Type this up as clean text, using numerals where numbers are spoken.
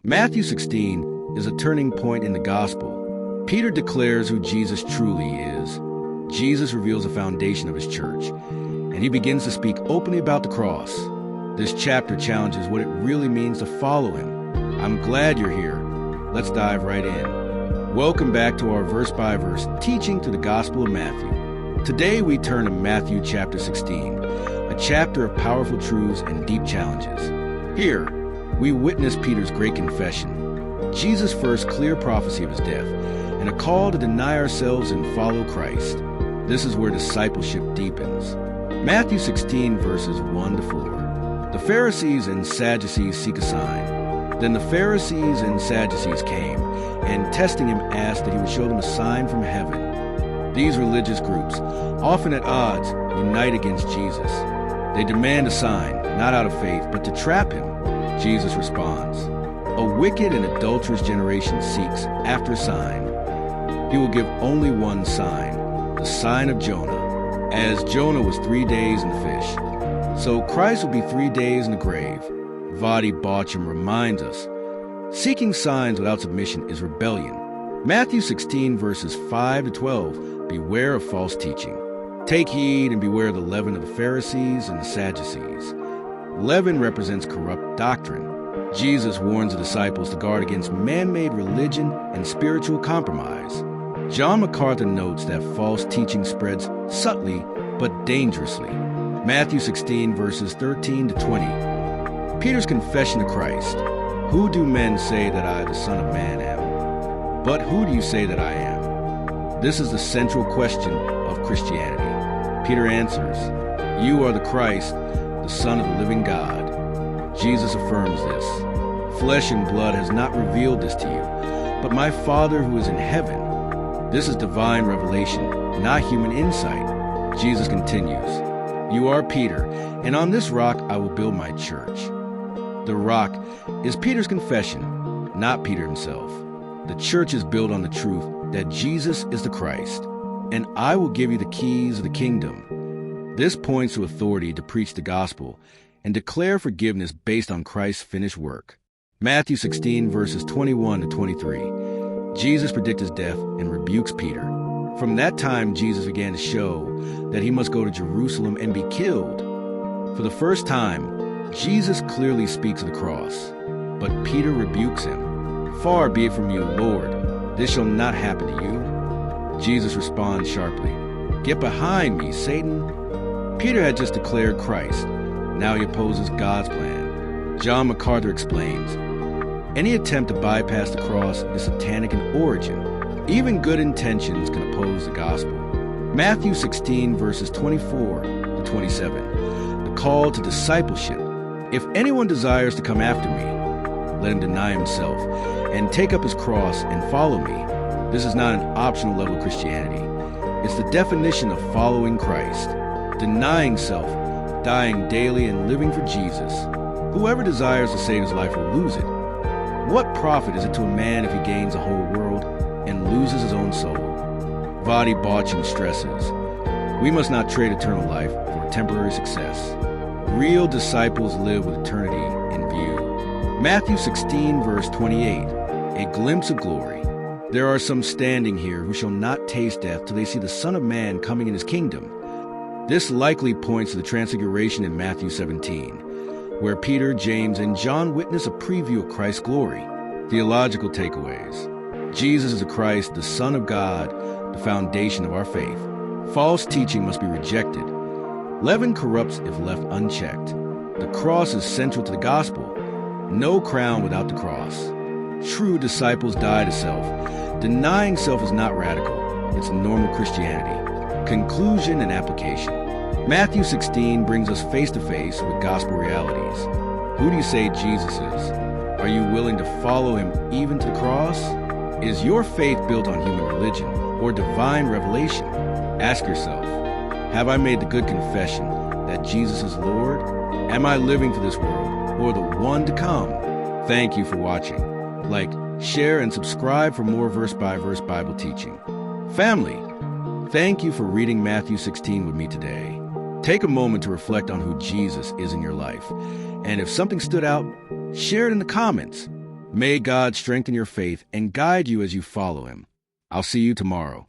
Matthew 16 is a turning point in the gospel. Peter declares who Jesus truly is. Jesus reveals the foundation of his church, and he begins to speak openly about the cross. This chapter challenges what it really means to follow him. I'm glad you're here. Let's dive right in. Welcome back to our verse-by-verse teaching through the Gospel of Matthew. Today we turn to Matthew chapter 16, a chapter of powerful truths and deep challenges. Here, we witness Peter's great confession, Jesus' first clear prophecy of his death, and a call to deny ourselves and follow Christ. This is where discipleship deepens. Matthew 16, verses 1 to 4. The Pharisees and Sadducees seek a sign. Then the Pharisees and Sadducees came, and testing him asked that he would show them a sign from heaven. These religious groups, often at odds, unite against Jesus. They demand a sign, not out of faith, but to trap him. Jesus responds, "A wicked and adulterous generation seeks after a sign. He will give only one sign, the sign of Jonah. As Jonah was 3 days in the fish, so Christ will be 3 days in the grave." Vadi Baucham reminds us, seeking signs without submission is rebellion. Matthew 16, verses 5 to 12, beware of false teaching. Take heed and beware of the leaven of the Pharisees and the Sadducees. Leaven represents corrupt doctrine. Jesus warns the disciples to guard against man-made religion and spiritual compromise. John MacArthur notes that false teaching spreads subtly but dangerously. Matthew 16, verses 13 to 20. Peter's confession to Christ. "Who do men say that I, the Son of Man, am? But who do you say that I am?" This is the central question of Christianity. Peter answers, "You are the Christ, the Son of the living God." Jesus affirms this. "Flesh and blood has not revealed this to you, but my Father who is in heaven." This is divine revelation, not human insight. Jesus continues, "You are Peter, and on this rock I will build my church." The rock is Peter's confession, not Peter himself. The church is built on the truth that Jesus is the Christ, and I will give you the keys of the kingdom. This points to authority to preach the gospel and declare forgiveness based on Christ's finished work. Matthew 16, verses 21 to 23. Jesus predicts his death and rebukes Peter. From that time, Jesus began to show that he must go to Jerusalem and be killed. For the first time, Jesus clearly speaks of the cross, but Peter rebukes him. "Far be it from you, Lord. This shall not happen to you." Jesus responds sharply, "Get behind me, Satan." Peter had just declared Christ. Now he opposes God's plan. John MacArthur explains, any attempt to bypass the cross is satanic in origin. Even good intentions can oppose the gospel. Matthew 16, verses 24 to 27. The call to discipleship. "If anyone desires to come after me, let him deny himself and take up his cross and follow me." This is not an optional level of Christianity. It's the definition of following Christ. Denying self, dying daily, and living for Jesus. Whoever desires to save his life will lose it. What profit is it to a man if he gains the whole world and loses his own soul? Vadi Baucham stresses, we must not trade eternal life for temporary success. Real disciples live with eternity in view. Matthew 16, verse 28, a glimpse of glory. "There are some standing here who shall not taste death till they see the Son of Man coming in his kingdom." This likely points to the Transfiguration in Matthew 17, where Peter, James, and John witness a preview of Christ's glory. Theological takeaways. Jesus is the Christ, the Son of God, the foundation of our faith. False teaching must be rejected. Leaven corrupts if left unchecked. The cross is central to the gospel. No crown without the cross. True disciples die to self. Denying self is not radical. It's normal Christianity. Conclusion and application. Matthew 16 brings us face to face with gospel realities. Who do you say Jesus is? Are you willing to follow him even to the cross? Is your faith built on human religion or divine revelation? Ask yourself, have I made the good confession that Jesus is Lord? Am I living for this world or the one to come? Thank you for watching. Like, share, and subscribe for more verse-by-verse Bible teaching. Family, thank you for reading Matthew 16 with me today. Take a moment to reflect on who Jesus is in your life. And if something stood out, share it in the comments. May God strengthen your faith and guide you as you follow him. I'll see you tomorrow.